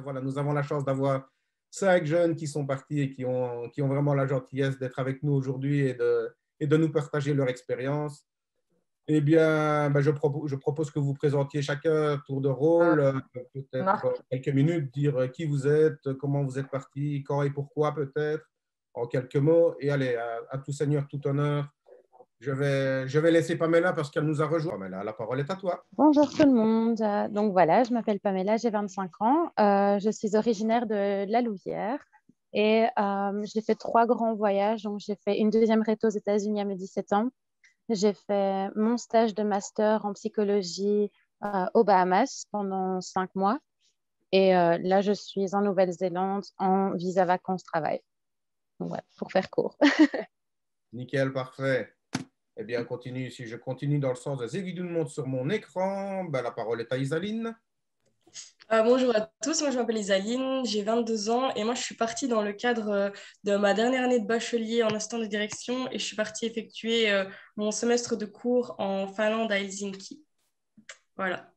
voilà, nous avons la chance d'avoir 5 jeunes qui sont partis et qui ont vraiment la gentillesse d'être avec nous aujourd'hui et de nous partager leur expérience. Eh bien, ben, je propose que vous présentiez chacun tour de rôle, peut-être Marc. quelques minutes, dire qui vous êtes, comment vous êtes parti, quand et pourquoi peut-être, en quelques mots. Et allez, à tout seigneur, tout honneur, je vais laisser Pamela parce qu'elle nous a rejoint. Pamela, la parole est à toi. Bonjour tout le monde. Donc voilà, je m'appelle Pamela, j'ai 25 ans. Je suis originaire de la Louvière et j'ai fait 3 grands voyages. Donc j'ai fait une deuxième réto aux États-Unis à mes 17 ans. J'ai fait mon stage de master en psychologie aux Bahamas pendant 5 mois. Et là, je suis en Nouvelle-Zélande en visa vacances-travail. Donc voilà, pour faire court. Nickel, parfait. Eh bien, continue. Si je continue dans le sens des aiguilles d'une montre sur mon écran, ben, la parole est à Isaline. Bonjour à tous, moi je m'appelle Isaline, j'ai 22 ans et moi je suis partie dans le cadre de ma dernière année de bachelier en assistant de direction et je suis partie effectuer mon semestre de cours en Finlande à Helsinki. Voilà.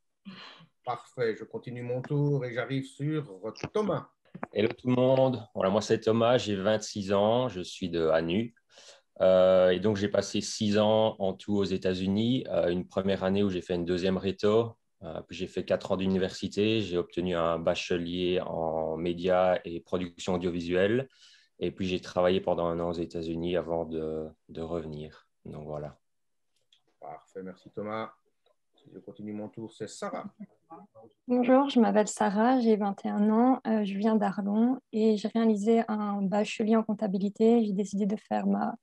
Parfait, je continue mon tour et j'arrive sur Thomas. Hello tout le monde, voilà, moi c'est Thomas, j'ai 26 ans, je suis de Hanu. Et donc j'ai passé 6 ans en tout aux États-Unis, une première année où j'ai fait une deuxième réto, puis j'ai fait 4 ans d'université, j'ai obtenu un bachelier en médias et production audiovisuelle, et puis j'ai travaillé pendant 1 an aux États-Unis avant de revenir. Donc voilà. Parfait, merci Thomas. Si je continue mon tour, c'est Sarah. Bonjour, je m'appelle Sarah, j'ai 21 ans, je viens d'Arlon et j'ai réalisé un bachelier en comptabilité. J'ai décidé de faire ma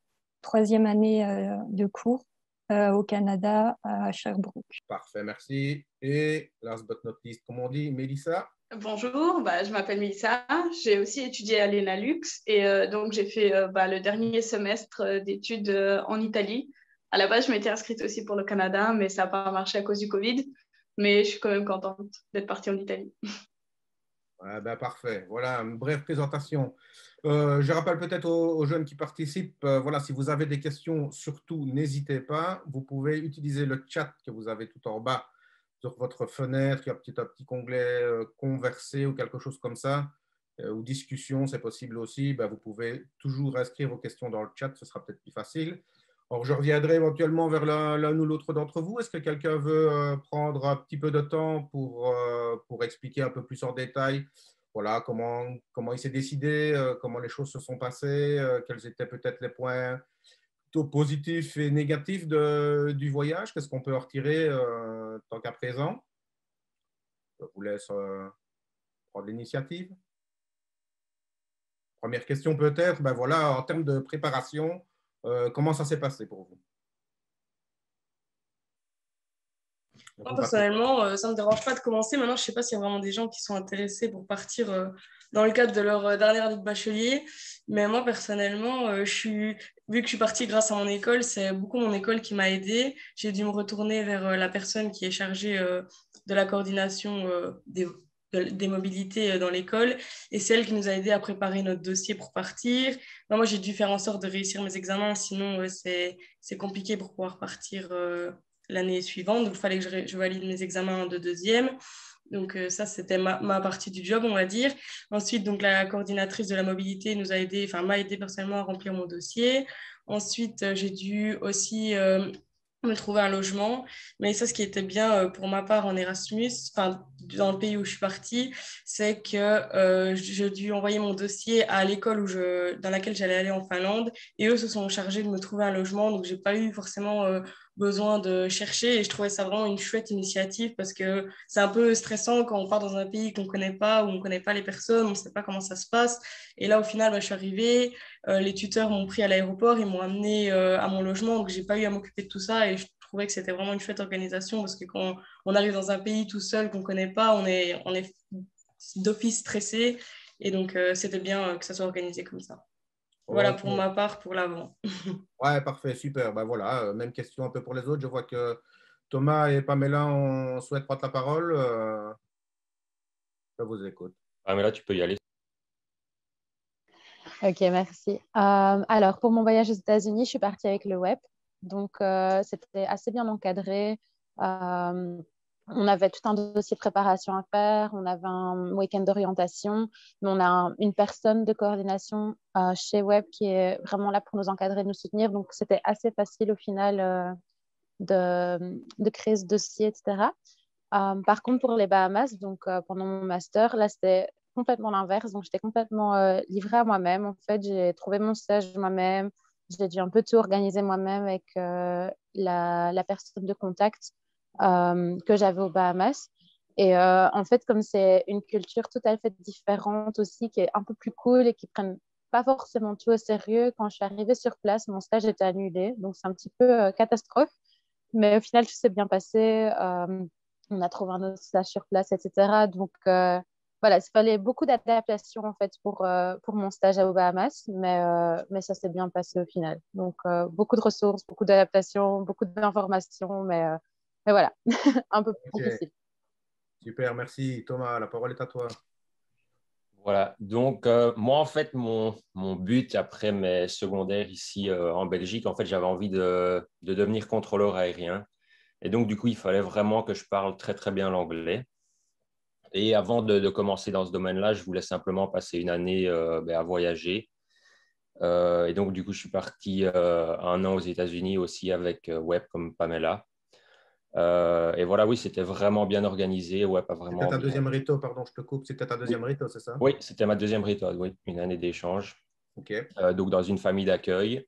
3e année de cours au Canada, à Sherbrooke. Parfait, merci. Et last but not least, comme on dit, Mélissa. Bonjour, je m'appelle Mélissa, j'ai aussi étudié à l'ENALUX et donc j'ai fait le dernier semestre d'études en Italie. À la base, je m'étais inscrite aussi pour le Canada, mais ça n'a pas marché à cause du Covid. Mais je suis quand même contente d'être partie en Italie. Ah ben, parfait. Voilà, une brève présentation. Je rappelle peut-être aux jeunes qui participent, voilà, si vous avez des questions, surtout n'hésitez pas. Vous pouvez utiliser le chat que vous avez tout en bas sur votre fenêtre. Il y a un petit onglet converser ou quelque chose comme ça, ou discussion, c'est possible aussi. Ben, vous pouvez toujours inscrire vos questions dans le chat, ce sera peut-être plus facile. Alors, je reviendrai éventuellement vers l'un ou l'autre d'entre vous. Est-ce que quelqu'un veut prendre un petit peu de temps pour expliquer un peu plus en détail, voilà, comment il s'est décidé, comment les choses se sont passées, quels étaient peut-être les points plutôt positifs et négatifs du voyage, qu'est-ce qu'on peut en retirer tant qu'à présent? Je vous laisse prendre l'initiative. Première question peut-être, ben voilà, en termes de préparation, comment ça s'est passé pour vous? Moi, personnellement, ça ne me dérange pas de commencer. Maintenant, je ne sais pas s'il y a vraiment des gens qui sont intéressés pour partir dans le cadre de leur dernière année de bachelier. Mais moi, personnellement, vu que je suis partie grâce à mon école, c'est beaucoup mon école qui m'a aidée. J'ai dû me retourner vers la personne qui est chargée de la coordination des mobilités dans l'école. Et c'est elle qui nous a aidés à préparer notre dossier pour partir. Moi, j'ai dû faire en sorte de réussir mes examens. Sinon, c'est compliqué pour pouvoir partir l'année suivante. Donc, il fallait que je valide mes examens de deuxième. Donc, ça, c'était ma partie du job, on va dire. Ensuite, donc, la coordinatrice de la mobilité nous a aidé, enfin, m'a aidé personnellement à remplir mon dossier. Ensuite, j'ai dû aussi me trouver un logement. Mais ça, ce qui était bien pour ma part en Erasmus, enfin, dans le pays où je suis partie, c'est que j'ai dû envoyer mon dossier à l'école dans laquelle j'allais aller en Finlande. Et eux se sont chargés de me trouver un logement. Donc, j'ai pas eu forcément besoin de chercher et je trouvais ça vraiment une chouette initiative parce que c'est un peu stressant quand on part dans un pays qu'on ne connaît pas, où on ne connaît pas les personnes, on ne sait pas comment ça se passe. Et là, au final, je suis arrivée, les tuteurs m'ont pris à l'aéroport, ils m'ont amenée à mon logement, donc je n'ai pas eu à m'occuper de tout ça et je trouvais que c'était vraiment une chouette organisation parce que quand on arrive dans un pays tout seul qu'on ne connaît pas, on est d'office stressé et donc c'était bien que ça soit organisé comme ça. Voilà pour ma part, pour l'avant. Ouais, parfait, super. Ben voilà, même question un peu pour les autres. Je vois que Thomas et Pamela on souhaite prendre la parole. Je vous écoute. Pamela, tu peux y aller. Ok, merci. Alors, pour mon voyage aux États-Unis, je suis partie avec le web. Donc, c'était assez bien encadré. on avait tout un dossier de préparation à faire, on avait un week-end d'orientation, mais on a une personne de coordination chez Web qui est vraiment là pour nous encadrer, nous soutenir. Donc, c'était assez facile au final de créer ce dossier, etc. Par contre, pour les Bahamas, donc pendant mon master, là, c'était complètement l'inverse. Donc, j'étais complètement livrée à moi-même. En fait, j'ai trouvé mon stage moi-même. J'ai dû un peu tout organiser moi-même avec la personne de contact que j'avais aux Bahamas. Et en fait, comme c'est une culture tout à fait différente aussi, qui est un peu plus cool et qui prennent pas forcément tout au sérieux, quand je suis arrivée sur place, mon stage était annulé. Donc, c'est un petit peu catastrophe. Mais au final, tout s'est bien passé. On a trouvé un autre stage sur place, etc. Donc, voilà, il fallait beaucoup d'adaptation en fait pour mon stage aux Bahamas, mais ça s'est bien passé au final. Donc, beaucoup de ressources, beaucoup d'adaptation, beaucoup d'informations, mais voilà, un peu plus difficile. Super, merci Thomas. La parole est à toi. Voilà, donc moi en fait, mon but après mes secondaires ici en Belgique, en fait, j'avais envie de devenir contrôleur aérien. Et donc, du coup, il fallait vraiment que je parle très, très bien l'anglais. Et avant de commencer dans ce domaine-là, je voulais simplement passer une année à voyager. Et donc, du coup, je suis parti 1 an aux États-Unis aussi avec Web comme Pamela. Et voilà, oui, c'était vraiment bien organisé. Web a vraiment C'était ta bien... deuxième rito, pardon, je te coupe. C'était ta deuxième rito, c'est ça? Oui, c'était ma deuxième rito, oui, une année d'échange. Ok. Donc, dans une famille d'accueil.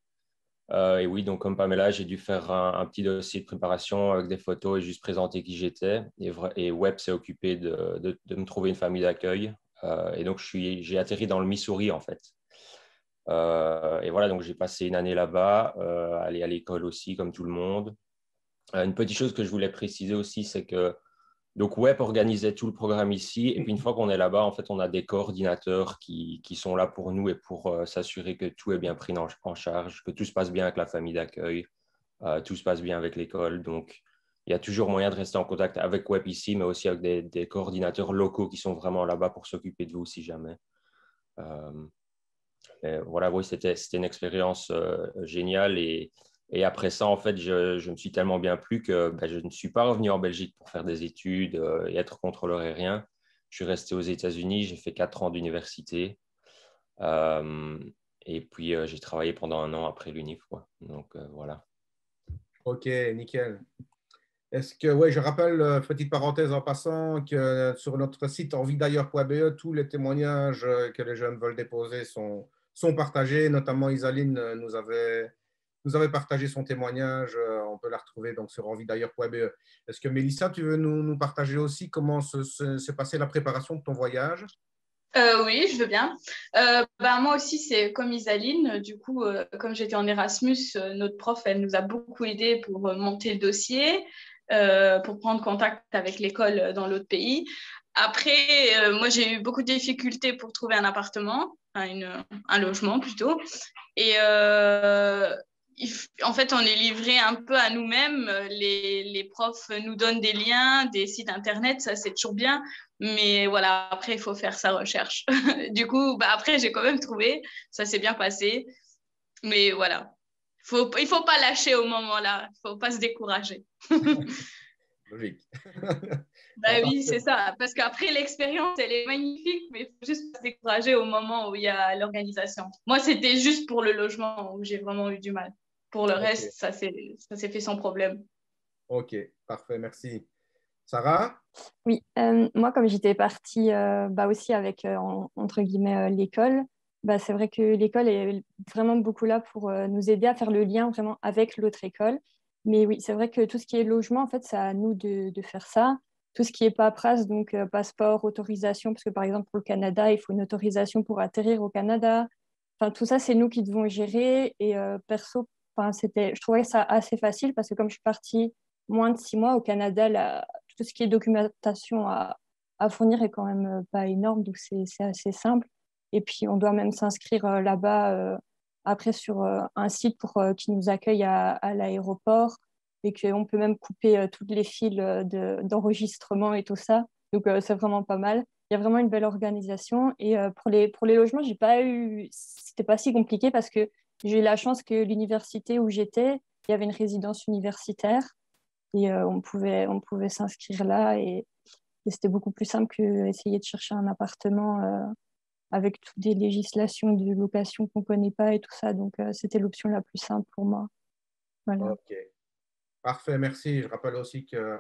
Et oui, donc comme Pamela, j'ai dû faire un petit dossier de préparation avec des photos et juste présenter qui j'étais. Et Web s'est occupé de me trouver une famille d'accueil. Et donc, j'ai atterri dans le Missouri, en fait. Et voilà, donc j'ai passé une année là-bas, aller à l'école aussi, comme tout le monde. Une petite chose que je voulais préciser aussi, c'est que donc Web organisait tout le programme ici. Et puis, une fois qu'on est là-bas, en fait, on a des coordinateurs qui sont là pour nous et pour s'assurer que tout est bien pris en charge, que tout se passe bien avec la famille d'accueil, tout se passe bien avec l'école. Donc, il y a toujours moyen de rester en contact avec Web ici, mais aussi avec des coordinateurs locaux qui sont vraiment là-bas pour s'occuper de vous si jamais. Voilà, oui, c'était une expérience géniale. Et après ça, en fait, je me suis tellement bien plu que je ne suis pas revenu en Belgique pour faire des études et être contrôleur aérien. Je suis resté aux États-Unis, j'ai fait 4 ans d'université. Et puis, j'ai travaillé pendant 1 an après l'UNIF. Donc, voilà. Ok, nickel. Est-ce que, ouais, je rappelle, petite parenthèse en passant, que sur notre site enviedailleurs.be, tous les témoignages que les jeunes veulent déposer sont partagés. Notamment, Isaline nous avait partagé son témoignage. On peut la retrouver donc sur enviedailleurs.be. Est-ce que, Mélissa, tu veux nous partager aussi comment s'est passée la préparation de ton voyage? Oui, je veux bien. Moi aussi, c'est comme Isaline. Du coup, comme j'étais en Erasmus, notre prof, elle nous a beaucoup aidé pour monter le dossier, pour prendre contact avec l'école dans l'autre pays. Après, moi, j'ai eu beaucoup de difficultés pour trouver un appartement, un logement plutôt. Et en fait, on est livré un peu à nous-mêmes. Les profs nous donnent des liens, des sites internet, ça c'est toujours bien. Mais voilà, après, il faut faire sa recherche. Du coup, après, j'ai quand même trouvé. Ça s'est bien passé. Mais voilà, il faut pas lâcher au moment-là. Il faut pas se décourager. Logique. Oui, c'est ça. Parce qu'après, l'expérience, elle est magnifique, mais il faut juste pas se décourager au moment où il y a l'organisation. Moi, c'était juste pour le logement où j'ai vraiment eu du mal. Pour le reste, ça s'est fait sans problème. Ok, parfait, merci. Sarah? Oui, moi, comme j'étais partie aussi avec, entre guillemets, l'école, c'est vrai que l'école est vraiment beaucoup là pour nous aider à faire le lien vraiment avec l'autre école. Mais oui, c'est vrai que tout ce qui est logement, en fait, c'est à nous de faire ça. Tout ce qui est paperasse, donc passeport, autorisation, parce que par exemple, pour le Canada, il faut une autorisation pour atterrir au Canada. Enfin, tout ça, c'est nous qui devons gérer. Et perso, je trouvais ça assez facile parce que comme je suis partie moins de 6 mois au Canada, tout ce qui est documentation à fournir est quand même pas énorme, donc c'est assez simple. Et puis, on doit même s'inscrire là-bas après sur un site pour qui nous accueille à l'aéroport et qu'on peut même couper toutes les fils d'enregistrement et tout ça. Donc, c'est vraiment pas mal. Il y a vraiment une belle organisation. Et pour les logements, c'était pas si compliqué parce que j'ai eu la chance que l'université où j'étais, il y avait une résidence universitaire. et on pouvait s'inscrire là et c'était beaucoup plus simple qu'essayer de chercher un appartement avec toutes des législations de location qu'on ne connaît pas et tout ça. Donc, c'était l'option la plus simple pour moi. Voilà. Ok, parfait, merci. Je rappelle aussi que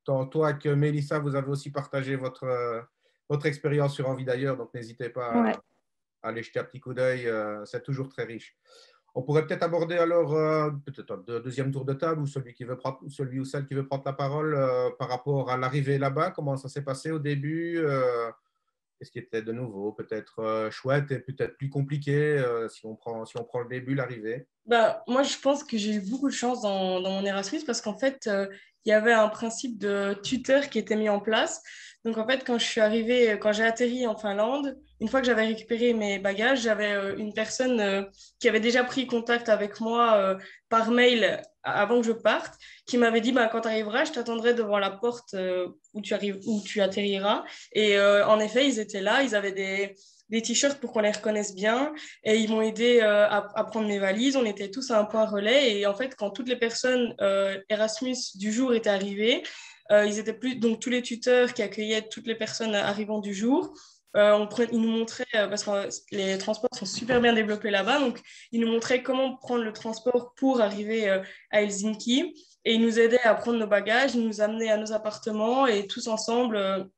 tant toi que Mélissa, vous avez aussi partagé votre expérience sur Envie d'ailleurs, donc n'hésitez pas Ouais. à aller jeter un petit coup d'œil, c'est toujours très riche. On pourrait peut-être aborder alors peut-être un deuxième tour de table ou celui ou celle qui veut prendre la parole par rapport à l'arrivée là-bas. Comment ça s'est passé au début? Qu'est-ce qui était de nouveau? Peut-être chouette et peut-être plus compliqué si on prend le début, l'arrivée. Bah, moi, je pense que j'ai eu beaucoup de chance dans mon Erasmus parce qu'en fait, il y avait un principe de tuteur qui était mis en place. Donc, en fait, quand j'ai atterri en Finlande, une fois que j'avais récupéré mes bagages, j'avais une personne qui avait déjà pris contact avec moi par mail avant que je parte, qui m'avait dit, bah, quand tu arriveras, je t'attendrai devant la porte où tu atterriras. Et en effet, ils étaient là, ils avaient des t-shirts pour qu'on les reconnaisse bien. Et ils m'ont aidé à prendre mes valises. On était tous à un point relais. Et en fait, quand toutes les personnes Erasmus du jour étaient arrivées, ils étaient plus, donc tous les tuteurs qui accueillaient toutes les personnes arrivant du jour. Ils nous montraient, parce que les transports sont super bien développés là-bas, donc ils nous montraient comment prendre le transport pour arriver à Helsinki. Et ils nous aidaient à prendre nos bagages, ils nous amenaient à nos appartements et tous ensemble,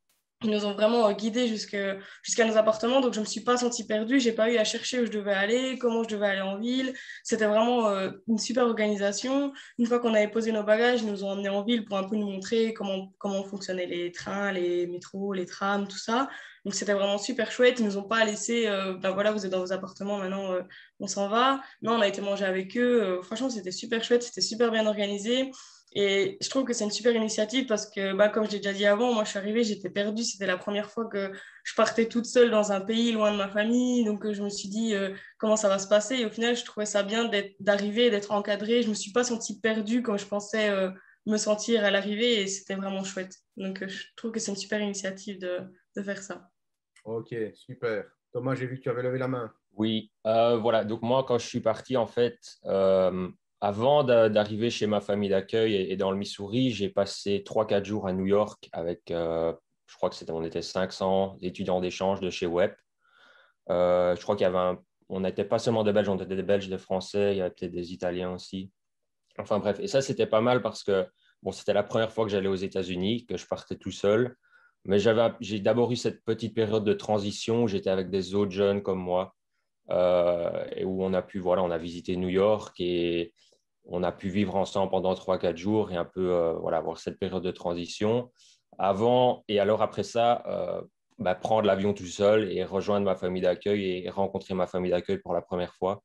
ils nous ont vraiment guidés jusqu'à nos appartements, donc je ne me suis pas sentie perdue, je n'ai pas eu à chercher où je devais aller, comment je devais aller en ville. C'était vraiment une super organisation. Une fois qu'on avait posé nos bagages, ils nous ont emmenés en ville pour un peu nous montrer comment fonctionnaient les trains, les métros, les trams, tout ça. Donc c'était vraiment super chouette. Ils ne nous ont pas laissé, ben voilà, vous êtes dans vos appartements, maintenant on s'en va. Non, on a été manger avec eux. Franchement, c'était super chouette, c'était super bien organisé. Et je trouve que c'est une super initiative parce que, bah, comme je l'ai déjà dit avant, moi je suis arrivée, j'étais perdue. C'était la première fois que je partais toute seule dans un pays loin de ma famille. Donc je me suis dit comment ça va se passer. Et au final, je trouvais ça bien d'arriver et d'être encadrée. Je ne me suis pas sentie perdue comme je pensais me sentir à l'arrivée et c'était vraiment chouette. Donc je trouve que c'est une super initiative de faire ça. Ok, super. Thomas, j'ai vu que tu avais levé la main. Oui, voilà. Donc moi, quand je suis parti, en fait, avant d'arriver chez ma famille d'accueil et dans le Missouri, j'ai passé 3-4 jours à New York avec, je crois que on était 500 étudiants d'échange de chez Web. Je crois on n'était pas seulement des Belges, on était des Belges, des Français, il y avait peut-être des Italiens aussi. Enfin bref, et ça, c'était pas mal parce que bon, c'était la première fois que j'allais aux États-Unis, que je partais tout seul. Mais j'ai d'abord eu cette petite période de transition où j'étais avec des autres jeunes comme moi et où on a visité New York et on a pu vivre ensemble pendant 3-4 jours et un peu avoir cette période de transition. Avant et alors après ça, prendre l'avion tout seul et rejoindre ma famille d'accueil et rencontrer ma famille d'accueil pour la première fois.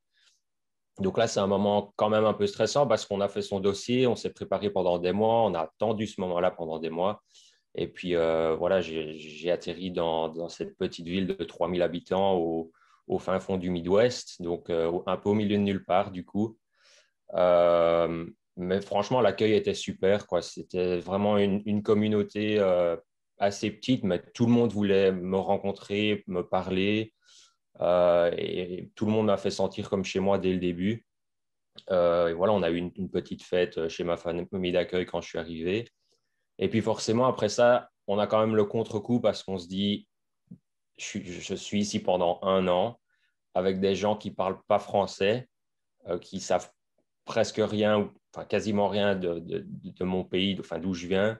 Donc là, c'est un moment quand même un peu stressant parce qu'on a fait son dossier, on s'est préparé pendant des mois, on a attendu ce moment-là pendant des mois. Et puis, j'ai atterri dans cette petite ville de 3000 habitants au fin fond du Midwest, donc un peu au milieu de nulle part, du coup. Mais franchement, l'accueil était super, quoi. C'était vraiment une communauté assez petite, mais tout le monde voulait me rencontrer, me parler. Et tout le monde m'a fait sentir comme chez moi dès le début. Et voilà, on a eu une petite fête chez ma famille d'accueil quand je suis arrivé. Et puis forcément, après ça, on a quand même le contre-coup parce qu'on se dit, je suis ici pendant 1 an avec des gens qui ne parlent pas français, qui savent presque rien, enfin quasiment rien de mon pays, enfin d'où je viens.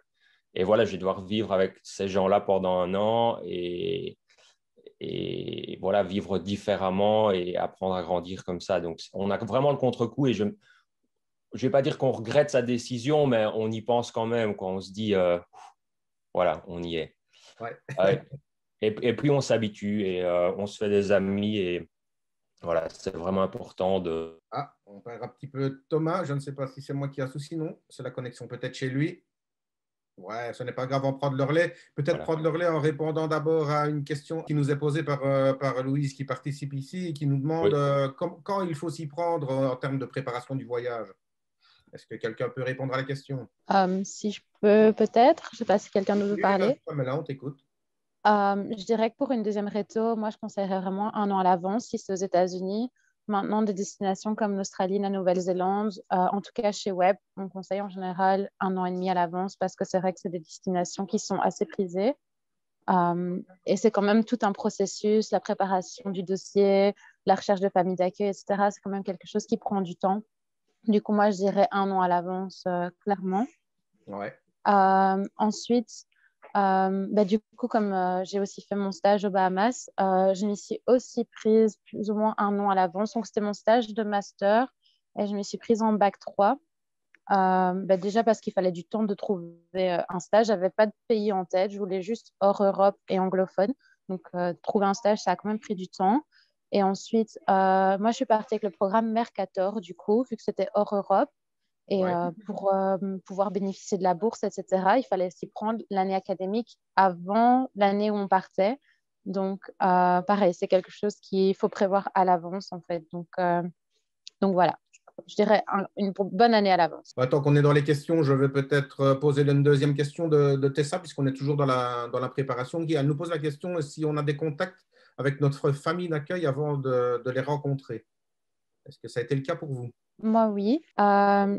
Et voilà, je vais devoir vivre avec ces gens-là pendant 1 an et voilà, vivre différemment et apprendre à grandir comme ça. Donc, on a vraiment le contre-coup et je ne vais pas dire qu'on regrette sa décision, mais on y pense quand même quand on se dit, voilà, on y est. Ouais. Et puis, on s'habitue et on se fait des amis et voilà, c'est vraiment important de… Ah, on perd un petit peu Thomas. Je ne sais pas si c'est moi qui ai un souci, non? C'est la connexion peut-être chez lui. Ouais, ce n'est pas grave, on prend de le relais. Peut-être prendre le relais en répondant d'abord à une question qui nous est posée par Louise qui participe ici et qui nous demande quand il faut s'y prendre en termes de préparation du voyage. Est-ce que quelqu'un peut répondre à la question? Si je peux, peut-être. Je ne sais pas si quelqu'un nous veut Oui, parler. mais là, on t'écoute. Je dirais que pour une deuxième réto, moi, je conseillerais vraiment 1 an à l'avance si c'est aux États-Unis. Maintenant, des destinations comme l'Australie, la Nouvelle-Zélande, en tout cas chez Web, on conseille en général 1 an et demi à l'avance parce que c'est vrai que c'est des destinations qui sont assez prisées. Et c'est quand même tout un processus, la préparation du dossier, la recherche de famille d'accueil, etc. C'est quand même quelque chose qui prend du temps. Du coup, moi, je dirais 1 an à l'avance, clairement. Ouais. Ensuite, du coup, comme j'ai aussi fait mon stage aux Bahamas, je m'y suis aussi prise plus ou moins 1 an à l'avance. Donc, c'était mon stage de master et je m'y suis prise en bac 3. Déjà parce qu'il fallait du temps de trouver un stage. Je n'avais pas de pays en tête. Je voulais juste hors Europe et anglophone. Donc, trouver un stage, ça a quand même pris du temps. Et ensuite, moi, je suis partie avec le programme Mercator, du coup, vu que c'était hors Europe. Et Ouais. pour pouvoir bénéficier de la bourse, etc., il fallait s'y prendre l'année académique avant l'année où on partait. Donc, pareil, c'est quelque chose qu'il faut prévoir à l'avance, en fait. Donc voilà, je dirais une bonne année à l'avance. Tant qu'on est dans les questions, je vais peut-être poser une deuxième question de Tessa, puisqu'on est toujours dans la préparation. Guy, elle nous pose la question si on a des contacts avec notre famille d'accueil avant de les rencontrer. Est-ce que ça a été le cas pour vous? Moi, oui.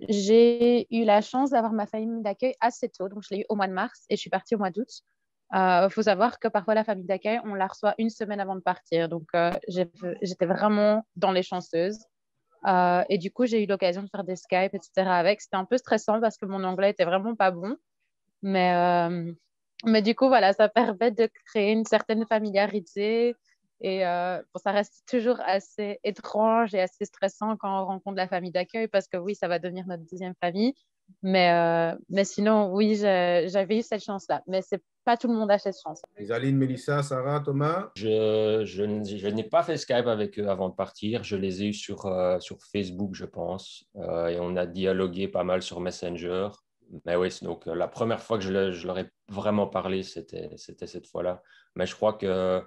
J'ai eu la chance d'avoir ma famille d'accueil assez tôt. Donc, je l'ai eu au mois de mars et je suis partie au mois d'août. Il faut savoir que parfois, la famille d'accueil, on la reçoit une semaine avant de partir. Donc, j'étais vraiment dans les chanceuses. Et du coup, j'ai eu l'occasion de faire des Skype, etc. avec. C'était un peu stressant parce que mon anglais était vraiment pas bon. Mais du coup, voilà, ça permet de créer une certaine familiarité. Et ça reste toujours assez étrange et assez stressant quand on rencontre la famille d'accueil parce que oui, ça va devenir notre deuxième famille. Mais sinon, oui, j'avais eu cette chance-là. Mais c'est pas tout le monde a cette chance. Isaline, Mélissa, Sarah, Thomas? Je n'ai pas fait Skype avec eux avant de partir. Je les ai eus sur Facebook, je pense. Et on a dialogué pas mal sur Messenger. Mais oui, donc la première fois que je leur ai vraiment parlé, c'était cette fois-là. Mais je crois que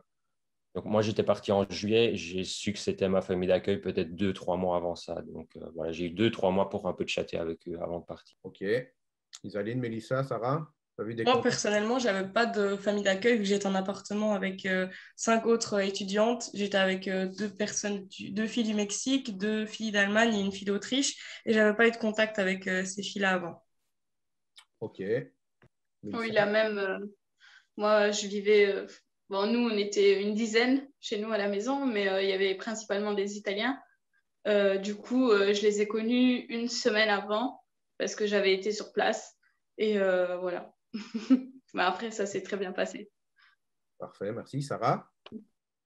donc moi, j'étais parti en juillet. J'ai su que c'était ma famille d'accueil peut-être 2-3 mois avant ça. Donc voilà, j'ai eu 2-3 mois pour un peu chatter avec eux avant de partir. Ok. Isaline, Mélissa, Sarah, tu as vu des Moi, contacts? personnellement, je n'avais pas de famille d'accueil vu que j'étais en appartement avec 5 autres étudiantes. J'étais avec 2 personnes, 2 filles du Mexique, 2 filles d'Allemagne et une fille d'Autriche. Et je n'avais pas eu de contact avec ces filles-là avant. Ok. Oui, Mélissa? la même. Moi, je vivais. Bon, nous, on était une dizaine chez nous à la maison, mais il y avait principalement des Italiens. Du coup, je les ai connus une semaine avant parce que j'avais été sur place. Et voilà. Mais après, ça s'est très bien passé. Parfait, merci. Sarah?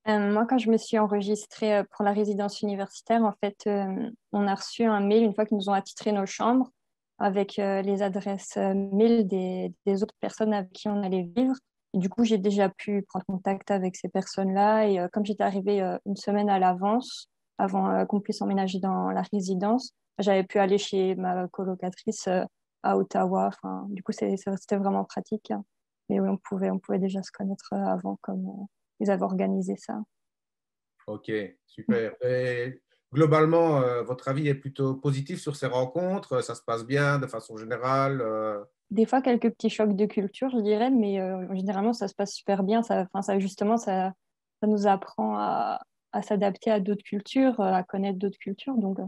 Moi, quand je me suis enregistrée pour la résidence universitaire, en fait, on a reçu un mail une fois qu'ils nous ont attitré nos chambres avec les adresses mail des autres personnes avec qui on allait vivre. Et du coup, j'ai déjà pu prendre contact avec ces personnes-là. Et comme j'étais arrivée une semaine à l'avance, avant qu'on puisse emménager dans la résidence, j'avais pu aller chez ma colocatrice à Ottawa. Enfin, du coup, c'était vraiment pratique, hein. Mais oui, on pouvait déjà se connaître avant, comme ils avaient organisé ça. Ok, super. Et globalement, votre avis est plutôt positif sur ces rencontres? Ça se passe bien de façon générale? Des fois, quelques petits chocs de culture, je dirais, mais généralement, ça se passe super bien. Justement, ça nous apprend à s'adapter à d'autres cultures, à connaître d'autres cultures. Donc,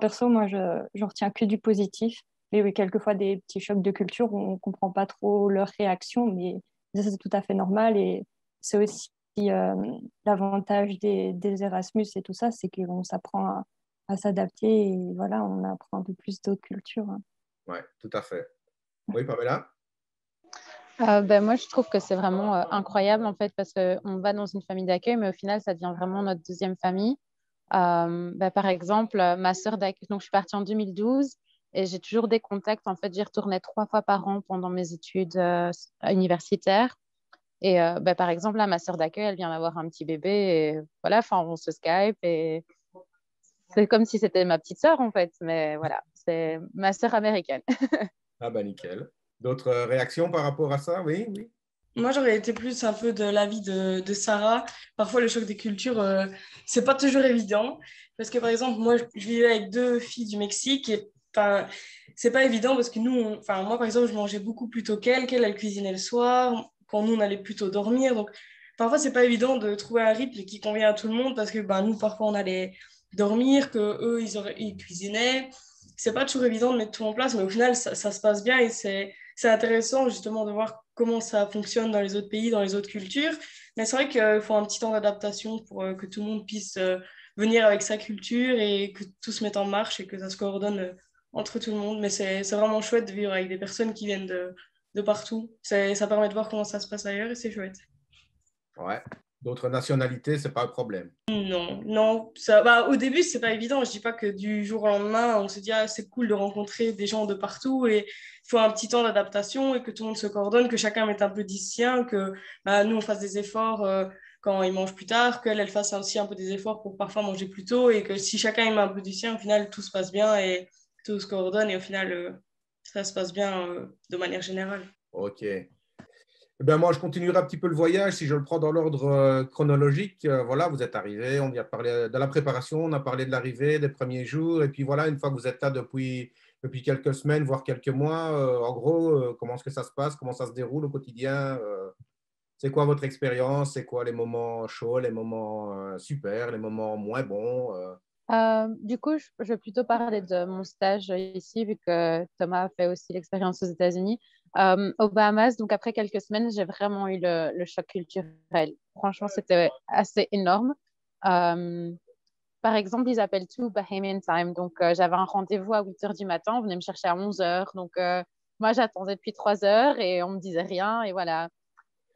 perso, moi, j'en retiens que du positif. Mais oui, quelquefois, des petits chocs de culture, on ne comprend pas trop leur réaction, mais ça, c'est tout à fait normal. Et c'est aussi l'avantage des Erasmus et tout ça, c'est qu'on s'apprend à s'adapter et voilà, on apprend un peu plus d'autres cultures, hein. Oui, tout à fait. Oui, Pamela? Moi, je trouve que c'est vraiment incroyable en fait parce qu'on va dans une famille d'accueil, mais au final, ça devient vraiment notre deuxième famille. Par exemple, ma sœur d'accueil, donc je suis partie en 2012 et j'ai toujours des contacts. En fait, j'y retournais 3 fois par an pendant mes études universitaires. Et par exemple, là, ma sœur d'accueil, elle vient d'avoir un petit bébé et voilà, enfin, on se Skype et c'est comme si c'était ma petite sœur en fait. Mais voilà, c'est ma sœur américaine. Ah bah nickel. D'autres réactions par rapport à ça? Oui, oui. Moi, j'aurais été plus un peu de l'avis de Sarah. Parfois, le choc des cultures, c'est pas toujours évident. Parce que, par exemple, moi, je vivais avec 2 filles du Mexique et c'est pas évident parce que nous, moi, par exemple, je mangeais beaucoup plus tôt qu'elle. Elle cuisinait le soir. Quand nous, on allait plutôt dormir. Donc, parfois, c'est pas évident de trouver un rythme qui convient à tout le monde parce que nous, parfois, on a dormir, qu'eux, ils cuisinaient. C'est pas toujours évident de mettre tout en place, mais au final, ça se passe bien et c'est intéressant justement de voir comment ça fonctionne dans les autres pays, dans les autres cultures. Mais c'est vrai qu'il faut un petit temps d'adaptation pour que tout le monde puisse venir avec sa culture et que tout se mette en marche et que ça se coordonne entre tout le monde. Mais c'est vraiment chouette de vivre avec des personnes qui viennent de partout. Ça permet de voir comment ça se passe ailleurs et c'est chouette. Ouais. D'autres nationalités, c'est pas un problème. Non, non. Au début, c'est pas évident. Je dis pas que du jour au lendemain, on se dit ah, c'est cool de rencontrer des gens de partout et il faut un petit temps d'adaptation et que tout le monde se coordonne, que chacun mette un peu du sien, que nous, on fasse des efforts quand ils mangent plus tard, qu'elle fasse aussi un peu des efforts pour parfois manger plus tôt et que si chacun y met un peu du sien, au final, tout se passe bien et tout se coordonne et au final, ça se passe bien de manière générale. Ok. Eh bien, moi, je continuerai un petit peu le voyage. Si je le prends dans l'ordre chronologique, voilà, vous êtes arrivé, on vient de parler de la préparation, on a parlé de l'arrivée, des premiers jours. Et puis voilà, une fois que vous êtes là depuis quelques semaines, voire quelques mois, en gros, comment est-ce que ça se passe? Comment ça se déroule au quotidien? C'est quoi votre expérience? C'est quoi les moments chauds, les moments super, les moments moins bons? Du coup, je vais plutôt parler de mon stage ici, vu que Thomas a fait aussi l'expérience aux États-Unis. Aux Bahamas, donc après quelques semaines, j'ai vraiment eu le choc culturel. Franchement, c'était assez énorme. Euh, Par exemple, ils appellent tout Bahamian Time. Donc, j'avais un rendez-vous à 8 heures du matin, on venait me chercher à 11 heures. Donc, moi, j'attendais depuis 3 heures et on me disait rien. Et voilà.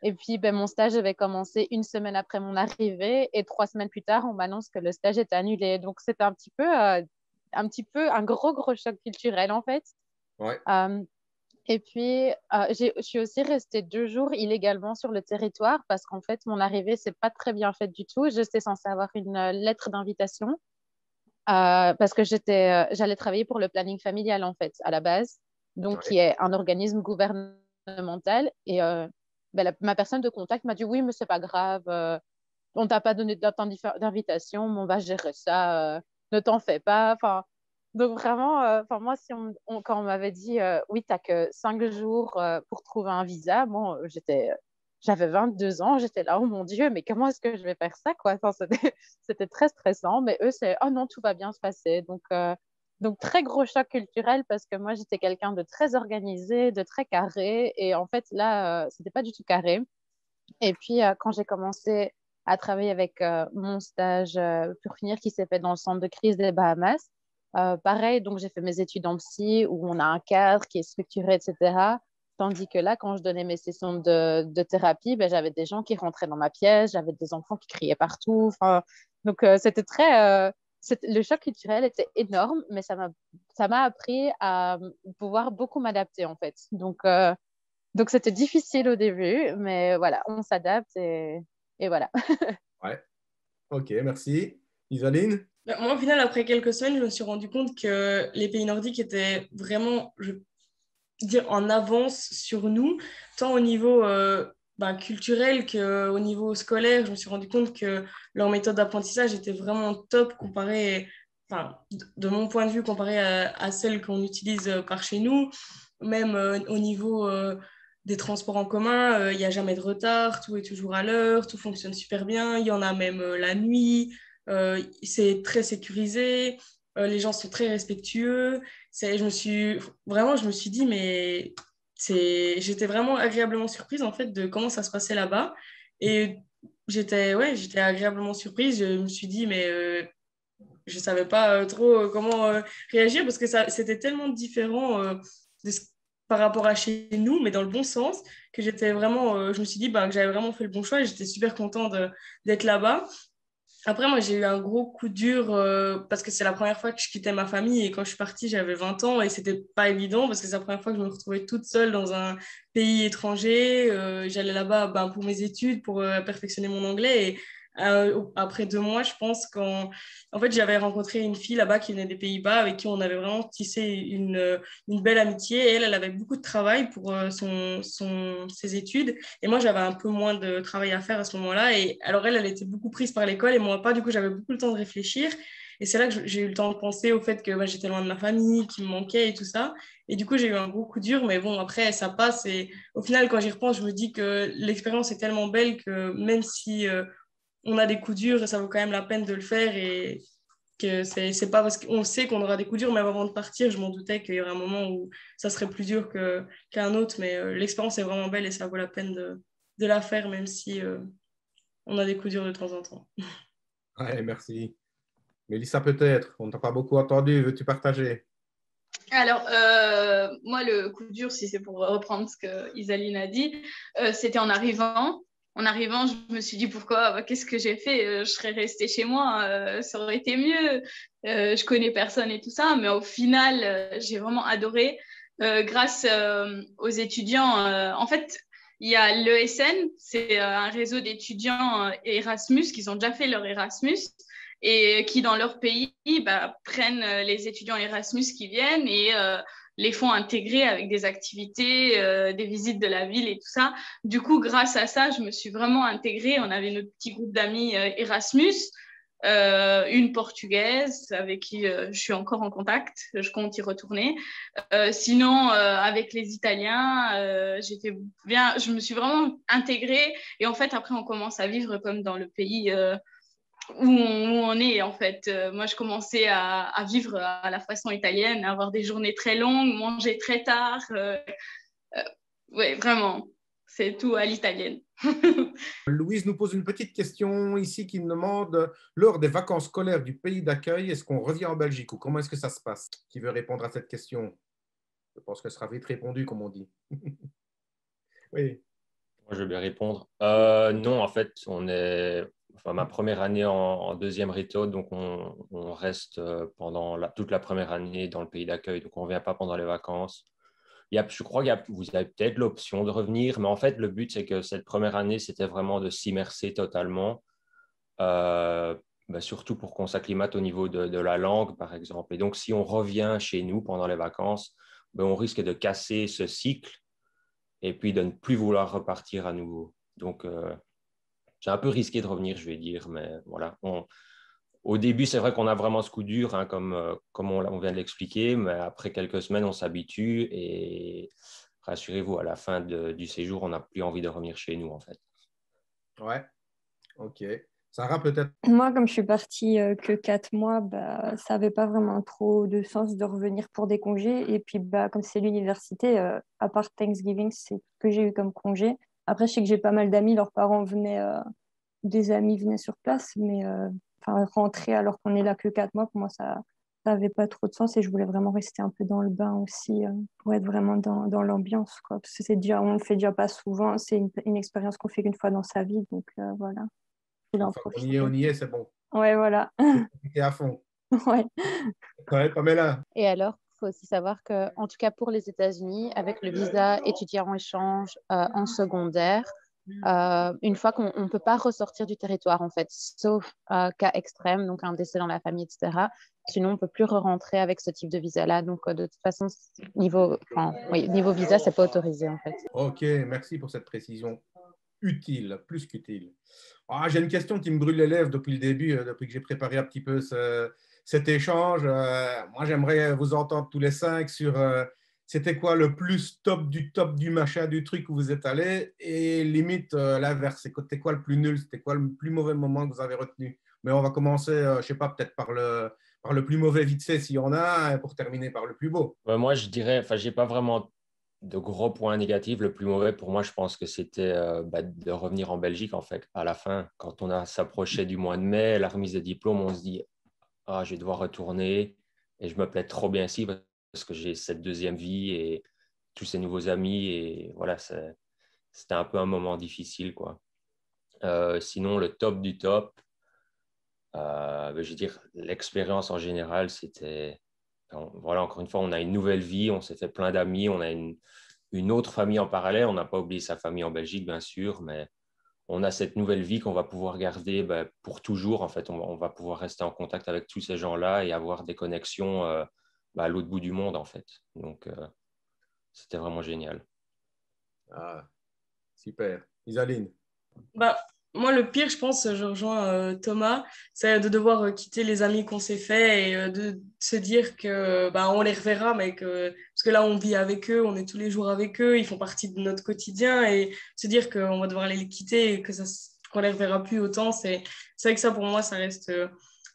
Et puis, ben, mon stage avait commencé une semaine après mon arrivée et 3 semaines plus tard, on m'annonce que le stage est annulé. Donc, c'était un gros, gros choc culturel, en fait. Ouais. Et puis, je suis aussi restée 2 jours illégalement sur le territoire parce qu'en fait, mon arrivée, c'est pas très bien faite du tout. J'étais censée avoir une lettre d'invitation parce que j'allais travailler pour le planning familial, en fait, à la base, donc Ouais. qui est un organisme gouvernemental. Et ben, ma personne de contact m'a dit, oui, mais c'est pas grave, on t'a pas donné de date d'invitation, mais on va gérer ça, ne t'en fais pas. Enfin, donc vraiment, moi, si quand on m'avait dit, oui, t'as que 5 jours pour trouver un visa, bon, j'avais 22 ans, j'étais là, oh mon Dieu, mais comment est-ce que je vais faire ça, quoi? Enfin, c'était très stressant, mais eux, c'est, oh non, tout va bien se passer. Donc, très gros choc culturel parce que moi, j'étais quelqu'un de très organisé, de très carré, et en fait, là, c'était pas du tout carré. Et puis, quand j'ai commencé à travailler avec mon stage pour finir qui s'est fait dans le centre de crise des Bahamas, pareil, donc j'ai fait mes études en psy où on a un cadre qui est structuré, etc. Tandis que là, quand je donnais mes sessions de thérapie, ben, j'avais des gens qui rentraient dans ma pièce, j'avais des enfants qui criaient partout. Enfin, donc, c'était le choc culturel était énorme, mais ça m'a appris à pouvoir beaucoup m'adapter, en fait. Donc, c'était difficile au début, mais voilà, on s'adapte et voilà. Ouais. Ok, merci. Isaline? Moi, au final, après quelques semaines, je me suis rendu compte que les pays nordiques étaient vraiment, je veux dire, en avance sur nous, tant au niveau culturel qu'au niveau scolaire. Je me suis rendu compte que leur méthode d'apprentissage était vraiment top comparée, enfin, de mon point de vue, comparée à celle qu'on utilise par chez nous. Même au niveau des transports en commun, il n'y a jamais de retard, tout est toujours à l'heure, tout fonctionne super bien. Il y en a même la nuit, c'est très sécurisé, les gens sont très respectueux. Je me suis dit, mais j'étais vraiment agréablement surprise en fait de comment ça se passait là-bas. Et j'étais agréablement surprise. Je me suis dit, mais je savais pas trop comment réagir parce que c'était tellement différent de par rapport à chez nous, mais dans le bon sens, que j'étais vraiment, je me suis dit que j'avais vraiment fait le bon choix et j'étais super contente d'être là-bas. Après, moi, j'ai eu un gros coup dur parce que c'est la première fois que je quittais ma famille et quand je suis partie, j'avais 20 ans et c'était pas évident parce que c'est la première fois que je me retrouvais toute seule dans un pays étranger. J'allais là-bas pour mes études, pour perfectionner mon anglais et après 2 mois, je pense en fait, j'avais rencontré une fille là-bas qui venait des Pays-Bas avec qui on avait vraiment tissé une belle amitié et elle avait beaucoup de travail pour ses études et moi, j'avais un peu moins de travail à faire à ce moment-là. Et alors, elle était beaucoup prise par l'école et moi pas. Du coup, j'avais beaucoup le temps de réfléchir. Et c'est là que j'ai eu le temps de penser au fait que j'étais loin de ma famille, qui me manquait et tout ça. Et du coup, j'ai eu un gros coup dur. Mais bon, après, ça passe. Et au final, quand j'y repense, je me dis que l'expérience est tellement belle que même si on a des coups durs, ça vaut quand même la peine de le faire. que c'est pas parce qu'on sait qu'on aura des coups durs, mais avant de partir, je m'en doutais qu'il y aurait un moment où ça serait plus dur qu'un autre, mais l'expérience est vraiment belle et ça vaut la peine de la faire, même si on a des coups durs de temps en temps. Ouais, merci. Mélissa, peut-être, on ne t'a pas beaucoup entendu, veux-tu partager? Alors, moi, le coup dur, si c'est pour reprendre ce que Isaline a dit, c'était en arrivant. En arrivant, je me suis dit pourquoi, qu'est-ce que j'ai fait? Je serais restée chez moi, ça aurait été mieux. Je connais personne et tout ça, mais au final, j'ai vraiment adoré. Grâce aux étudiants, en fait, il y a l'ESN, c'est un réseau d'étudiants Erasmus qui ont déjà fait leur Erasmus et qui, dans leur pays, prennent les étudiants Erasmus qui viennent et les font intégrer avec des activités, des visites de la ville et tout ça. Du coup, grâce à ça, je me suis vraiment intégrée. On avait notre petit groupe d'amis Erasmus, une portugaise avec qui je suis encore en contact, je compte y retourner. Sinon, avec les Italiens, j'étais bien, je me suis vraiment intégrée. Et en fait, après, on commence à vivre comme dans le pays où on est en fait. Moi, je commençais à vivre à la façon italienne, à avoir des journées très longues, manger très tard. Ouais, vraiment, c'est tout à l'italienne. Louise nous pose une petite question ici qui nous demande, lors des vacances scolaires du pays d'accueil, est-ce qu'on revient en Belgique ou comment est-ce que ça se passe? Qui veut répondre à cette question? Je pense qu'elle sera vite répondue, comme on dit. Oui. Moi, je vais bien répondre. Non, en fait, ma première année en deuxième réto, donc on reste pendant toute la première année dans le pays d'accueil, donc on ne revient pas pendant les vacances. Je crois que vous avez peut-être l'option de revenir, mais en fait, le but, c'est que cette première année, c'était vraiment de s'immerser totalement, surtout pour qu'on s'acclimate au niveau de la langue, par exemple. Et donc, si on revient chez nous pendant les vacances, on risque de casser ce cycle et puis de ne plus vouloir repartir à nouveau. Donc, c'est un peu risqué de revenir, je vais dire, mais voilà. Au début, c'est vrai qu'on a vraiment ce coup dur, hein, comme on vient de l'expliquer, mais après quelques semaines, on s'habitue et rassurez-vous, à la fin du séjour, on n'a plus envie de revenir chez nous, en fait. Ouais, ok. Sarah, peut-être? Moi, comme je suis partie que 4 mois, ça n'avait pas vraiment trop de sens de revenir pour des congés. Et puis, comme c'est l'université, à part Thanksgiving, c'est tout ce que j'ai eu comme congé. Après, je sais que j'ai pas mal d'amis, leurs parents venaient, des amis venaient sur place, mais rentrer alors qu'on est là que 4 mois, pour moi, ça n'avait pas trop de sens. Et je voulais vraiment rester un peu dans le bain aussi pour être vraiment dans l'ambiance, quoi. Parce que on ne le fait déjà pas souvent. C'est une expérience qu'on fait qu'une fois dans sa vie. Donc, voilà. Enfin, on y est, c'est bon. Ouais, voilà. Et à fond. Ouais. Ouais, Pamela. Et alors, il faut aussi savoir qu'en tout cas pour les États-Unis, avec le visa étudiant en échange en secondaire, une fois qu'on ne peut pas ressortir du territoire, en fait, sauf cas extrême, donc un décès dans la famille, etc. Sinon, on ne peut plus re-rentrer avec ce type de visa-là. Donc, de toute façon, niveau visa, ce n'est pas autorisé, en fait. Ok, merci pour cette précision. Utile, plus qu'utile. J'ai une question qui me brûle les lèvres depuis le début, depuis que j'ai préparé un petit peu cet échange. Moi, j'aimerais vous entendre tous les 5 sur c'était quoi le plus top du machin, du truc où vous êtes allé, et limite l'inverse. C'était quoi le plus nul, c'était quoi le plus mauvais moment que vous avez retenu? Mais on va commencer, je ne sais pas, peut-être par le plus mauvais vite fait s'il y en a, pour terminer par le plus beau. Moi, je dirais, je n'ai pas vraiment de gros points négatifs. Le plus mauvais pour moi, je pense que c'était de revenir en Belgique, en fait, à la fin. Quand on s'approchait du mois de mai, la remise des diplômes, on se dit « Ah, je vais devoir retourner et je me plais trop bien ici parce que j'ai cette deuxième vie et tous ces nouveaux amis. » Et voilà, c'était un peu un moment difficile, quoi. Sinon, le top du top, je veux dire, l'expérience en général, c'était... Voilà, encore une fois, on a une nouvelle vie, on s'est fait plein d'amis, on a une autre famille en parallèle. On n'a pas oublié sa famille en Belgique, bien sûr, mais on a cette nouvelle vie qu'on va pouvoir garder pour toujours. En fait, on va pouvoir rester en contact avec tous ces gens-là et avoir des connexions à l'autre bout du monde, en fait. Donc, c'était vraiment génial. Ah, super. Isaline? Moi, le pire, je pense, je rejoins Thomas, c'est de devoir quitter les amis qu'on s'est fait et de se dire que on les reverra, mais parce que là, on vit avec eux, on est tous les jours avec eux, ils font partie de notre quotidien et se dire qu'on va devoir les quitter et qu'on les reverra plus autant, c'est vrai que ça, pour moi, ça reste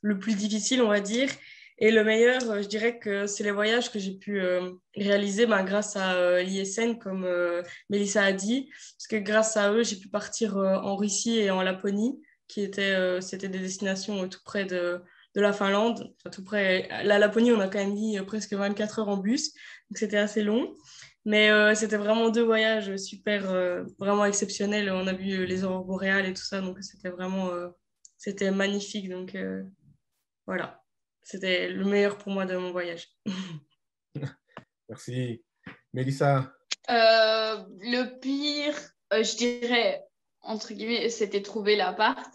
le plus difficile, on va dire. Et le meilleur, je dirais que c'est les voyages que j'ai pu réaliser grâce à l'ISN, comme Mélissa a dit. Parce que grâce à eux, j'ai pu partir en Russie et en Laponie, c'était des destinations tout près de la Finlande. Enfin, tout près. La Laponie, on a quand même mis presque 24 heures en bus, donc c'était assez long. Mais c'était vraiment deux voyages super, vraiment exceptionnels. On a vu les aurores boréales et tout ça, donc c'était magnifique. Donc voilà, c'était le meilleur pour moi de mon voyage. Merci. Mélissa? Le pire, je dirais, entre guillemets, c'était trouver l'appart.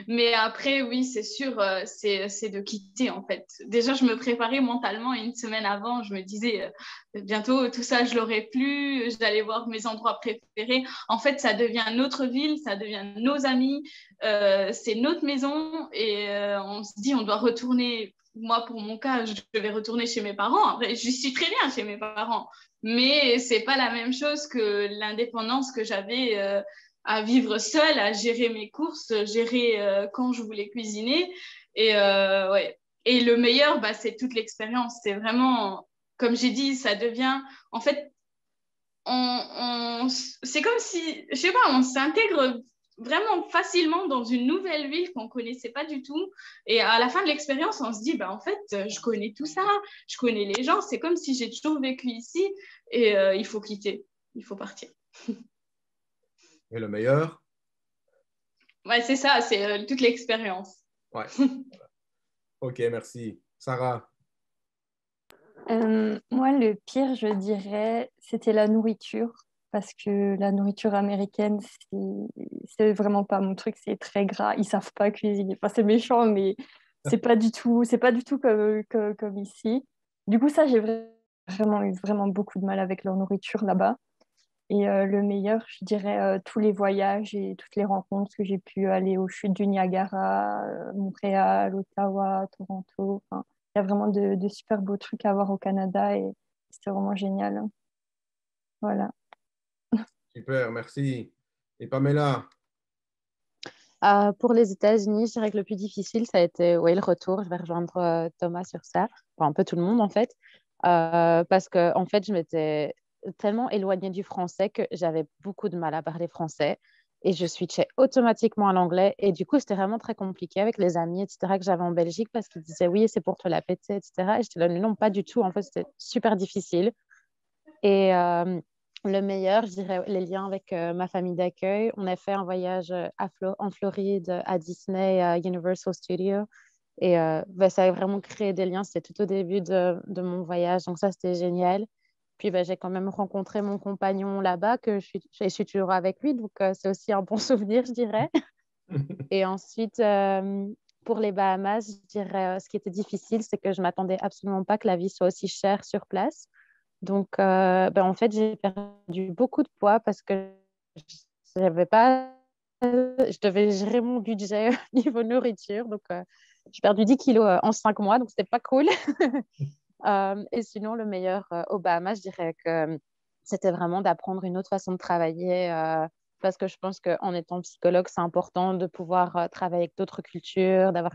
Mais après, oui, c'est sûr, c'est de quitter, en fait. Déjà, je me préparais mentalement une semaine avant. Je me disais, bientôt, tout ça, je l'aurais plus. J'allais voir mes endroits préférés. En fait, ça devient notre ville, ça devient nos amis. C'est notre maison. Et on se dit, on doit retourner. Moi, pour mon cas, je vais retourner chez mes parents. Après, je suis très bien chez mes parents. Mais c'est pas la même chose que l'indépendance que j'avais à vivre seule, à gérer mes courses, gérer quand je voulais cuisiner. Et ouais. Et le meilleur, c'est toute l'expérience. C'est vraiment, comme j'ai dit, ça devient, en fait, c'est comme si, je sais pas, on s'intègre vraiment facilement dans une nouvelle ville qu'on connaissait pas du tout. Et à la fin de l'expérience, on se dit, en fait, je connais tout ça, je connais les gens. C'est comme si j'ai toujours vécu ici et il faut quitter, il faut partir. Et le meilleur? Ouais, c'est ça, c'est toute l'expérience. Ouais. Ok, merci. Sarah? Moi, le pire, je dirais, c'était la nourriture, parce que la nourriture américaine, c'est vraiment pas mon truc, c'est très gras, ils savent pas cuisiner. Enfin, c'est méchant, mais c'est pas du tout comme ici. Du coup, ça, j'ai vraiment eu vraiment beaucoup de mal avec leur nourriture là-bas. Et le meilleur, je dirais, tous les voyages et toutes les rencontres que j'ai pu aller aux chutes du Niagara, Montréal, Ottawa, Toronto. Enfin, il y a vraiment de super beaux trucs à voir au Canada et c'était vraiment génial, hein. Voilà. Super, merci. Et Pamela? Pour les États-Unis, je dirais que le plus difficile, ça a été le retour. Je vais rejoindre Thomas sur ça, enfin un peu tout le monde en fait. Parce que en fait, je m'étais tellement éloignée du français que j'avais beaucoup de mal à parler français et je switchais automatiquement à l'anglais. Et du coup, c'était vraiment très compliqué avec les amis, etc., que j'avais en Belgique parce qu'ils disaient oui, c'est pour te la péter, etc. Et j'étais là, non, pas du tout. En fait, c'était super difficile. Et le meilleur, je dirais, les liens avec ma famille d'accueil. On a fait un voyage en Floride, à Disney, à Universal Studios. Et ça a vraiment créé des liens. C'était tout au début de mon voyage. Donc ça, c'était génial. Puis j'ai quand même rencontré mon compagnon là-bas, que je suis toujours avec lui. Donc c'est aussi un bon souvenir, je dirais. Et ensuite, pour les Bahamas, je dirais, ce qui était difficile, c'est que je ne m'attendais absolument pas que la vie soit aussi chère sur place. Donc, en fait, j'ai perdu beaucoup de poids parce que j'avais pas, je devais gérer mon budget niveau nourriture. Donc, j'ai perdu 10 kilos en 5 mois, donc c'était pas cool. Et sinon, le meilleur au Bahamas, je dirais que c'était vraiment d'apprendre une autre façon de travailler. Parce que je pense qu'en étant psychologue, c'est important de pouvoir travailler avec d'autres cultures, d'avoir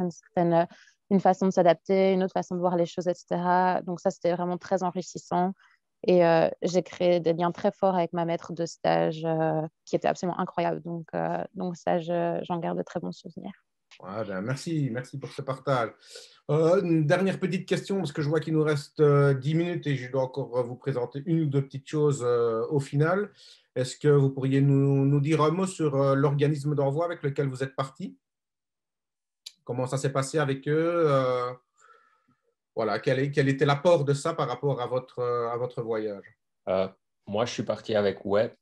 une façon de s'adapter, une autre façon de voir les choses, etc. Donc ça, c'était vraiment très enrichissant. Et j'ai créé des liens très forts avec ma maître de stage qui était absolument incroyable. Donc ça, j'en garde de très bons souvenirs. Ouais, merci pour ce partage. Une dernière petite question, parce que je vois qu'il nous reste 10 minutes et je dois encore vous présenter une ou deux petites choses au final. Est-ce que vous pourriez nous dire un mot sur l'organisme d'envoi avec lequel vous êtes parti? Comment ça s'est passé avec eux? Voilà, quel était l'apport de ça par rapport à votre voyage? Moi, je suis parti avec WEP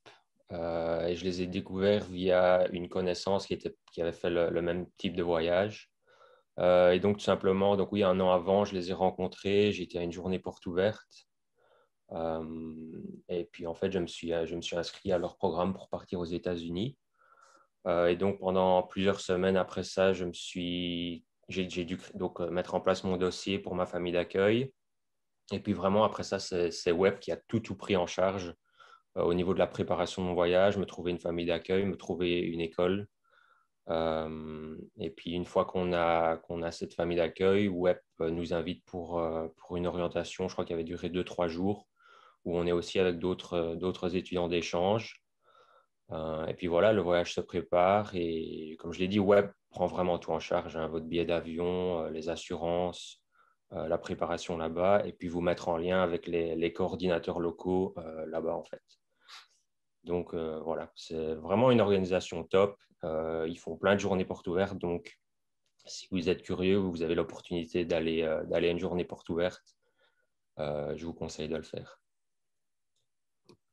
et je les ai découverts via une connaissance qui avait fait le même type de voyage. Et donc, tout simplement, donc oui, un an avant, je les ai rencontrés. J'étais à une journée porte ouverte. Et puis, en fait, je me suis inscrit à leur programme pour partir aux États-Unis. Et donc, pendant plusieurs semaines après ça, j'ai dû donc mettre en place mon dossier pour ma famille d'accueil. Et puis, vraiment, après ça, c'est Web qui a tout pris en charge au niveau de la préparation de mon voyage, me trouver une famille d'accueil, me trouver une école. Et puis, une fois qu'on a cette famille d'accueil, WEP nous invite pour une orientation, je crois qu'elle avait duré 2-3 jours, où on est aussi avec d'autres étudiants d'échange. Et puis voilà, le voyage se prépare. Et comme je l'ai dit, WEP prend vraiment tout en charge, hein, votre billet d'avion, les assurances, la préparation là-bas, et puis vous mettre en lien avec les coordinateurs locaux là-bas, en fait. Donc voilà, c'est vraiment une organisation top. Ils font plein de journées portes ouvertes. Donc, si vous êtes curieux, vous avez l'opportunité d'aller à une journée porte ouverte, je vous conseille de le faire.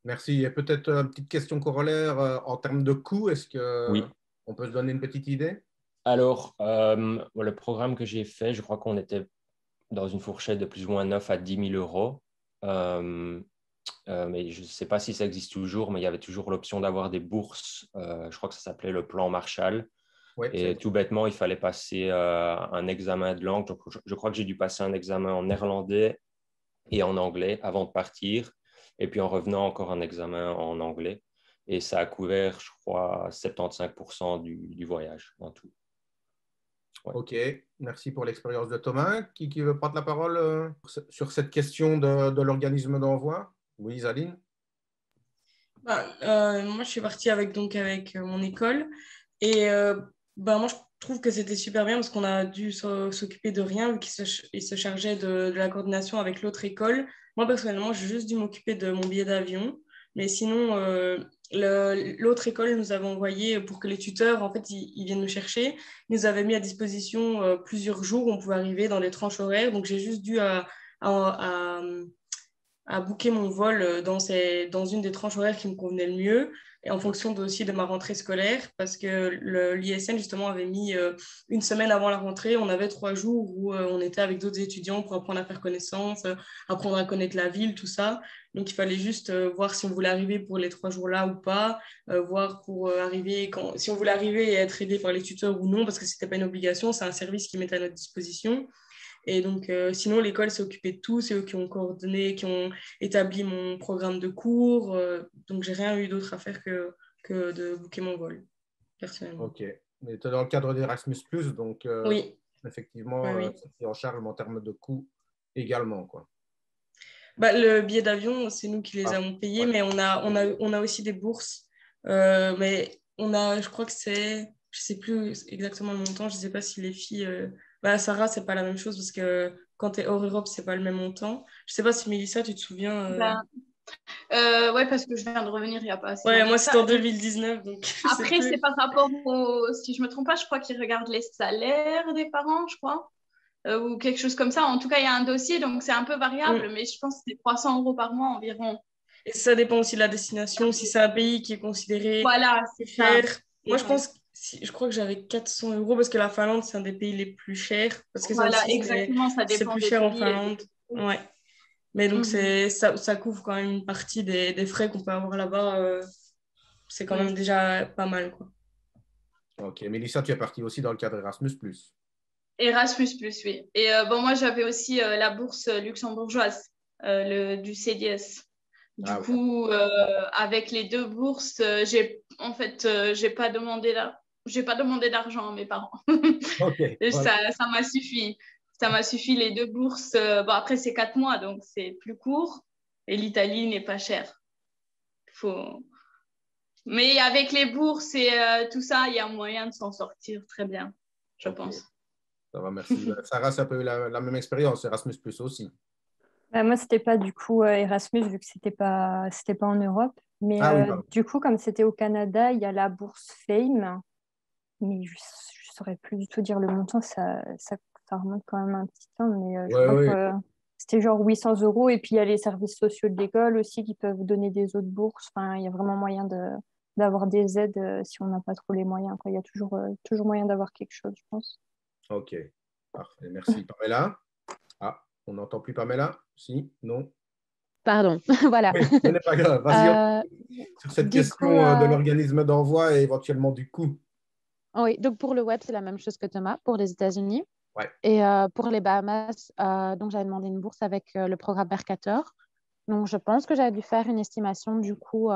Merci. Et peut-être une petite question corollaire en termes de coût. Est-ce Oui. qu'on peut se donner une petite idée? Alors, le programme que j'ai fait, je crois qu'on était dans une fourchette de plus ou moins 9 à 10 000 euros. Mais je ne sais pas si ça existe toujours, mais il y avait toujours l'option d'avoir des bourses. Je crois que ça s'appelait le plan Marshall. Ouais, et tout bêtement, il fallait passer un examen de langue. Donc, je crois que j'ai dû passer un examen en néerlandais et en anglais avant de partir. Et puis, en revenant, encore un examen en anglais. Et ça a couvert, je crois, 75% du voyage en tout. Ouais. OK, merci pour l'expérience de Thomas. Qui veut prendre la parole sur cette question de l'organisme d'envoi? Oui, Zaline? Moi, je suis partie avec mon école. Et moi, je trouve que c'était super bien parce qu'on a dû s'occuper de rien vu qu'il se chargeait de la coordination avec l'autre école. Moi, personnellement, j'ai juste dû m'occuper de mon billet d'avion. Mais sinon, l'autre école nous avait envoyé pour que les tuteurs, en fait, ils viennent nous chercher. Ils nous avaient mis à disposition plusieurs jours où on pouvait arriver dans des tranches horaires. Donc, j'ai juste dû à booker mon vol dans une des tranches horaires qui me convenait le mieux et en fonction aussi de ma rentrée scolaire parce que l'ISN justement avait mis une semaine avant la rentrée, on avait 3 jours où on était avec d'autres étudiants pour apprendre à faire connaissance, apprendre à connaître la ville, tout ça. Donc il fallait juste voir si on voulait arriver pour les 3 jours là ou pas, voir pour arriver si on voulait arriver et être aidé par les tuteurs ou non parce que c'était pas une obligation, c'est un service qui met à notre disposition. Et donc, sinon, l'école s'est occupée de tout. C'est eux qui ont coordonné, qui ont établi mon programme de cours. Donc, j'ai rien eu d'autre à faire que de booker mon vol, personnellement. OK. Mais tu es dans le cadre d'Erasmus+, donc oui. effectivement, Oui. c'est pris en charge en termes de coûts également, quoi. Le billet d'avion, c'est nous qui les avons payés, ouais. Mais on a aussi des bourses. Mais je crois que c'est, je sais plus exactement le montant. Je sais pas si les filles... Sarah, c'est pas la même chose parce que quand tu es hors Europe, c'est pas le même montant. Je sais pas si Mélissa, tu te souviens Ouais, parce que je viens de revenir il n'y a pas assez Ouais, longtemps. moi, c'était en 2019. Donc après, c'est par rapport si je ne me trompe pas, je crois qu'ils regardent les salaires des parents, je crois. Ou quelque chose comme ça. En tout cas, il y a un dossier, donc c'est un peu variable, mais je pense que c'est 300 € par mois environ. Et ça dépend aussi de la destination, si c'est un pays qui est considéré cher. Moi, je crois que j'avais 400 € parce que la Finlande, c'est un des pays les plus chers. Parce que ça c'est plus cher en Finlande. Ouais. Mais donc, ça couvre quand même une partie des frais qu'on peut avoir là-bas. C'est quand même déjà pas mal, quoi. OK. Mélissa, tu es partie aussi dans le cadre Erasmus+. Erasmus+, oui. Et moi, j'avais aussi la bourse luxembourgeoise du CDS. Du coup, avec les 2 bourses, j'ai pas demandé d'argent à mes parents. Okay, voilà. Ça m'a suffi. Ça m'a suffi les 2 bourses. Après, c'est 4 mois, donc c'est plus court. Et l'Italie n'est pas chère. Mais avec les bourses et tout ça, il y a moyen de s'en sortir très bien, je pense. Ça va, merci. Sarah, ça peut eu la même expérience, Erasmus+ aussi. Moi, c'était pas du coup Erasmus vu que c'était pas en Europe. Mais du coup, comme c'était au Canada, il y a la bourse FAME. Mais je saurais plus du tout dire le montant. Ça remonte quand même un petit temps. Mais je crois que c'était genre 800 €. Et puis, il y a les services sociaux de l'école aussi qui peuvent donner des autres bourses. Enfin, il y a vraiment moyen d'avoir des aides si on n'a pas trop les moyens, quoi. Il y a toujours moyen d'avoir quelque chose, je pense. OK, parfait. Merci. Pamela? On n'entend plus Pamela? Si? Non? Pardon, voilà. Oui, ce n'est pas grave. Vas-y, sur cette question de l'organisme d'envoi et éventuellement du coût. Oui, donc pour le web, c'est la même chose que Thomas, pour les États-Unis. Ouais. Et pour les Bahamas, donc j'avais demandé une bourse avec le programme Mercator. Donc je pense que j'avais dû faire une estimation du coût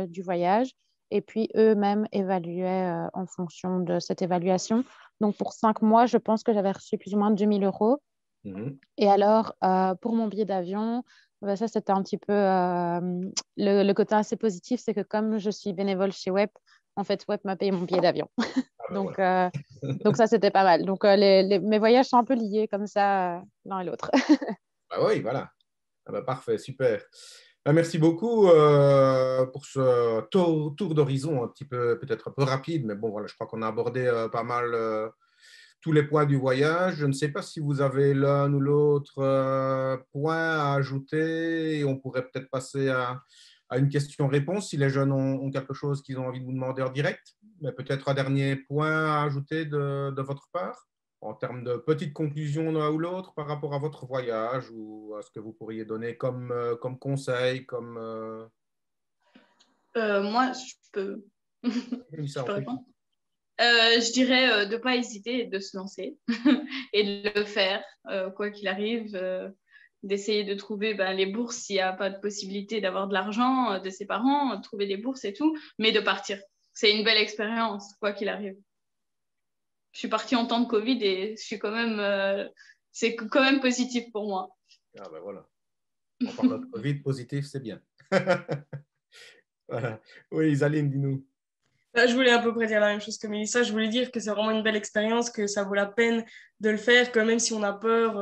du voyage. et puis eux-mêmes évaluaient en fonction de cette évaluation. Donc, pour 5 mois, je pense que j'avais reçu plus ou moins 2 000 euros. Et alors, pour mon billet d'avion, ben ça, c'était un petit peu le côté assez positif, c'est que comme je suis bénévole chez Web, en fait, Web m'a payé mon billet d'avion. Donc, donc ça, c'était pas mal. Donc, mes voyages sont un peu liés comme ça, l'un et l'autre. Ah oui, voilà. Ah bah, parfait, super. Merci beaucoup pour ce tour d'horizon un petit peu, peut-être un peu rapide, mais bon, voilà, je crois qu'on a abordé pas mal tous les points du voyage. Je ne sais pas si vous avez l'un ou l'autre point à ajouter et on pourrait peut-être passer à une question-réponse si les jeunes ont quelque chose qu'ils ont envie de vous demander en direct, mais peut-être un dernier point à ajouter de votre part en termes de petites conclusions l'un ou l'autre par rapport à votre voyage ou à ce que vous pourriez donner comme conseil, comme... Moi, je peux, ça, je peux répondre. Je dirais de ne pas hésiter et de se lancer et de le faire, quoi qu'il arrive, d'essayer de trouver les bourses s'il n'y a pas de possibilité d'avoir de l'argent de ses parents, trouver des bourses et tout, mais de partir. C'est une belle expérience, quoi qu'il arrive. Je suis partie en temps de Covid et je suis quand même, c'est quand même positif pour moi. Ah ben voilà. En parlant de Covid, positif, c'est bien. Voilà. Oui, Isaline, dis-nous. Là, je voulais à peu près dire la même chose que Mélissa. Je voulais dire que c'est vraiment une belle expérience, que ça vaut la peine de le faire, que même si on a peur,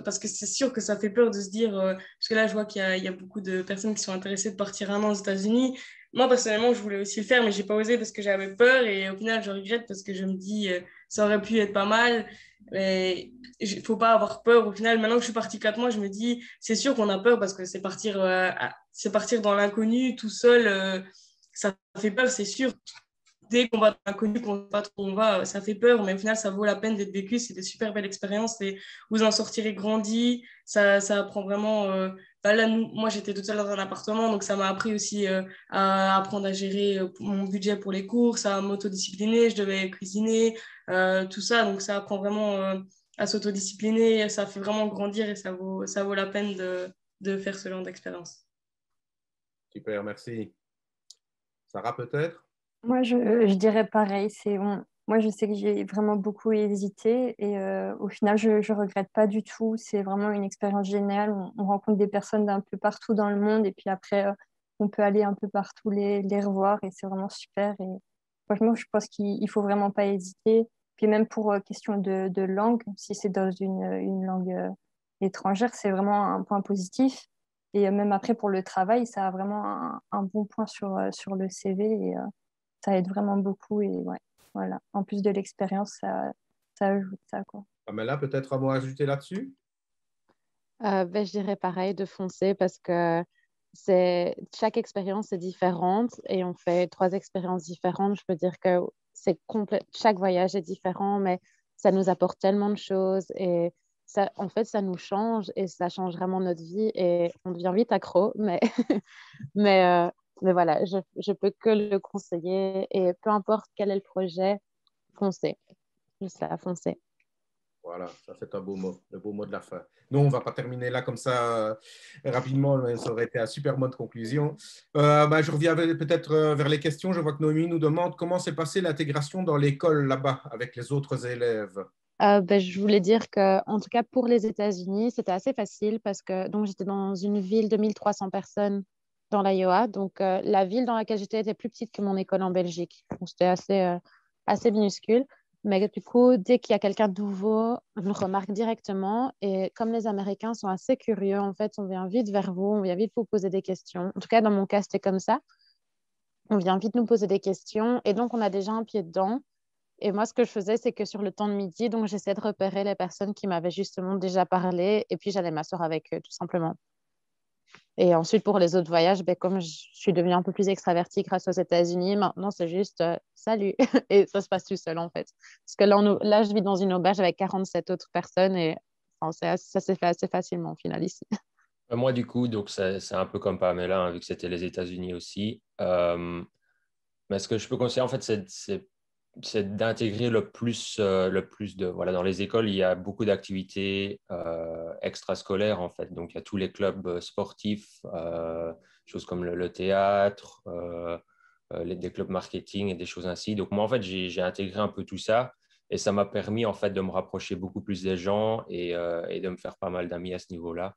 parce que c'est sûr que ça fait peur de se dire, parce que là, je vois qu'il y a beaucoup de personnes qui sont intéressées de partir 1 an aux États-Unis. Moi, personnellement, je voulais aussi le faire, mais j'ai pas osé parce que j'avais peur et au final, je regrette parce que je me dis, ça aurait pu être pas mal. Mais il faut pas avoir peur. Au final, maintenant que je suis partie 4 mois, je me dis, c'est sûr qu'on a peur parce que c'est partir dans l'inconnu tout seul. Ça fait peur, c'est sûr. Dès qu'on va dans l'inconnu, qu'on ne sait pas trop où on va, ça fait peur, mais au final, ça vaut la peine d'être vécu. C'est des super belles expériences et vous en sortirez grandi. Ça apprend vraiment. Là, moi, j'étais toute seule dans un appartement, donc ça m'a appris aussi à apprendre à gérer mon budget pour les courses, à m'autodiscipliner. Je devais cuisiner, tout ça. Donc, ça apprend vraiment à s'autodiscipliner. Ça fait vraiment grandir et ça vaut la peine de faire ce genre d'expérience. Super, merci. Sarah, peut-être? Moi, je dirais pareil. Moi, je sais que j'ai vraiment beaucoup hésité et au final, je ne regrette pas du tout. C'est vraiment une expérience géniale. On rencontre des personnes d'un peu partout dans le monde et puis après, on peut aller un peu partout les revoir et c'est vraiment super. Et franchement, je pense qu'il ne faut vraiment pas hésiter. Puis même pour question de langue, si c'est dans une langue étrangère, c'est vraiment un point positif. Et même après, pour le travail, ça a vraiment un bon point sur le CV et ça aide vraiment beaucoup. Et ouais, voilà. En plus de l'expérience, ça ajoute ça, quoi. Pamela, peut-être un mot à ajouter là-dessus? Je dirais pareil, de foncer parce que chaque expérience est différente et on fait 3 expériences différentes. Je peux dire que chaque voyage est différent, mais ça nous apporte tellement de choses et ça, en fait, ça nous change et ça change vraiment notre vie et on devient vite accro, mais, mais voilà, je peux que le conseiller et peu importe quel est le projet, foncez. Juste à foncer. Voilà, ça c'est un beau mot, le beau mot de la fin. Non, on ne va pas terminer là comme ça rapidement, mais ça aurait été un super mot de conclusion. Je reviens peut-être vers les questions. Je vois que Noémie nous demande comment s'est passée l'intégration dans l'école là-bas avec les autres élèves. Je voulais dire que, en tout cas pour les États-Unis, c'était assez facile parce que donc j'étais dans une ville de 1300 personnes dans l'Iowa. Donc la ville dans laquelle j'étais était plus petite que mon école en Belgique. Donc c'était assez minuscule. Mais du coup, dès qu'il y a quelqu'un de nouveau, on le remarque directement. Et comme les Américains sont assez curieux, en fait, on vient vite vers vous, on vient vite vous poser des questions. En tout cas, dans mon cas, c'était comme ça. On vient vite nous poser des questions. Et donc, on a déjà un pied dedans. Et moi, ce que je faisais, c'est que sur le temps de midi, donc j'essayais de repérer les personnes qui m'avaient justement déjà parlé. Et puis, j'allais m'asseoir avec eux, tout simplement. Et ensuite, pour les autres voyages, comme je suis devenue un peu plus extravertie grâce aux États-Unis, maintenant, c'est juste salut. Et ça se passe tout seul, en fait. Parce que là, je vis dans une auberge avec 47 autres personnes et enfin, ça s'est fait assez facilement, au final, ici. Moi, du coup, donc c'est un peu comme Pamela, hein, vu que c'était les États-Unis aussi. Mais ce que je peux conseiller, en fait, c'est d'intégrer le plus de... Voilà, dans les écoles, il y a beaucoup d'activités extrascolaires, en fait. Donc, il y a tous les clubs sportifs, choses comme le théâtre, des clubs marketing et des choses ainsi. Donc, moi, en fait, j'ai intégré un peu tout ça et ça m'a permis, en fait, de me rapprocher beaucoup plus des gens et de me faire pas mal d'amis à ce niveau-là.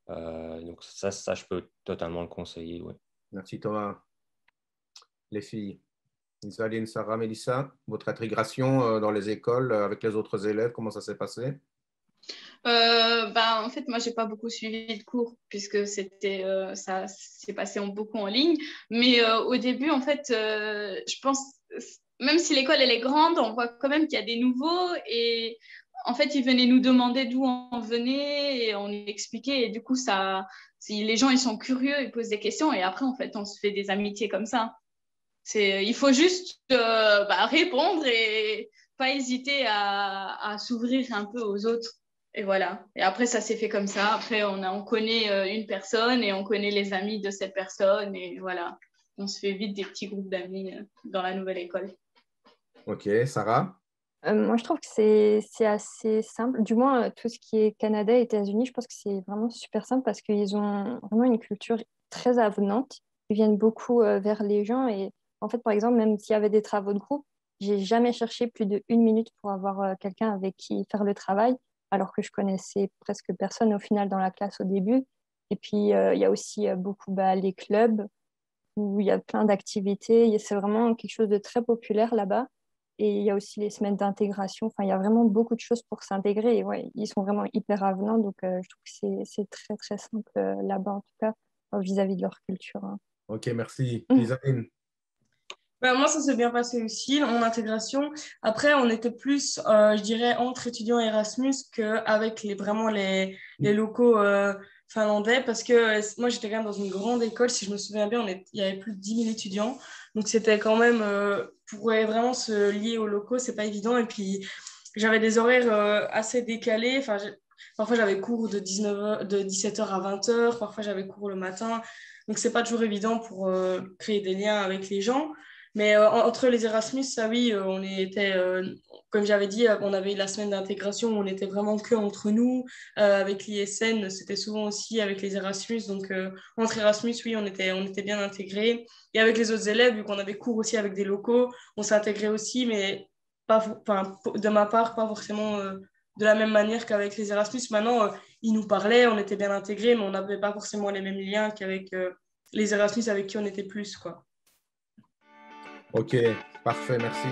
Donc, ça, je peux totalement le conseiller, ouais. Merci Thomas. Les filles, Isaline, Sarah, Mélissa, votre intégration dans les écoles avec les autres élèves, comment ça s'est passé? En fait, moi, j'ai pas beaucoup suivi de cours puisque ça s'est passé beaucoup en ligne. Mais au début, en fait, je pense, même si l'école elle est grande, on voit quand même qu'il y a des nouveaux et en fait, ils venaient nous demander d'où on venait et on expliquait. Et du coup, si les gens ils sont curieux, ils posent des questions et après, en fait, on se fait des amitiés comme ça. Il faut juste répondre et pas hésiter à s'ouvrir un peu aux autres. Et voilà. Et après, ça s'est fait comme ça. Après, on connaît une personne et on connaît les amis de cette personne. Et voilà. On se fait vite des petits groupes d'amis dans la nouvelle école. Ok, Sarah? Moi, je trouve que c'est assez simple. Du moins, tout ce qui est Canada et États-Unis, je pense que c'est vraiment super simple parce qu'ils ont vraiment une culture très avenante. Ils viennent beaucoup vers les gens. Et en fait, par exemple, même s'il y avait des travaux de groupe, j'ai jamais cherché plus d'1 minute pour avoir quelqu'un avec qui faire le travail, alors que je connaissais presque personne au final dans la classe au début. Et puis, il y a aussi beaucoup les clubs où il y a plein d'activités. C'est vraiment quelque chose de très populaire là-bas. Et il y a aussi les semaines d'intégration. Enfin, il y a vraiment beaucoup de choses pour s'intégrer. Et ouais, ils sont vraiment hyper avenants. Donc, je trouve que c'est très, très simple là-bas, en tout cas, vis-à-vis de leur culture. Hein. Ok, merci. Isaline? Moi, ça s'est bien passé aussi, mon intégration. Après, on était plus, je dirais, entre étudiants Erasmus qu'avec vraiment les locaux finlandais, parce que moi, j'étais quand même dans une grande école. Si je me souviens bien, il y avait plus de 10 000 étudiants. Donc, c'était quand même, pour vraiment se lier aux locaux, c'est pas évident. Et puis, j'avais des horaires assez décalés. Enfin, parfois, j'avais cours de 17h à 20h. Parfois, j'avais cours le matin. Donc, c'est pas toujours évident pour créer des liens avec les gens. Mais entre les Erasmus, ça oui, on était, comme j'avais dit, on avait la semaine d'intégration où on était vraiment que entre nous. Avec l'ISN, c'était souvent aussi avec les Erasmus. Donc, entre Erasmus, oui, on était bien intégrés. Et avec les autres élèves, vu qu'on avait cours aussi avec des locaux, on s'est intégrés aussi, mais pas, de ma part, pas forcément de la même manière qu'avec les Erasmus. Maintenant, ils nous parlaient, on était bien intégrés, mais on n'avait pas forcément les mêmes liens qu'avec les Erasmus avec qui on était plus, quoi. Ok, parfait, merci.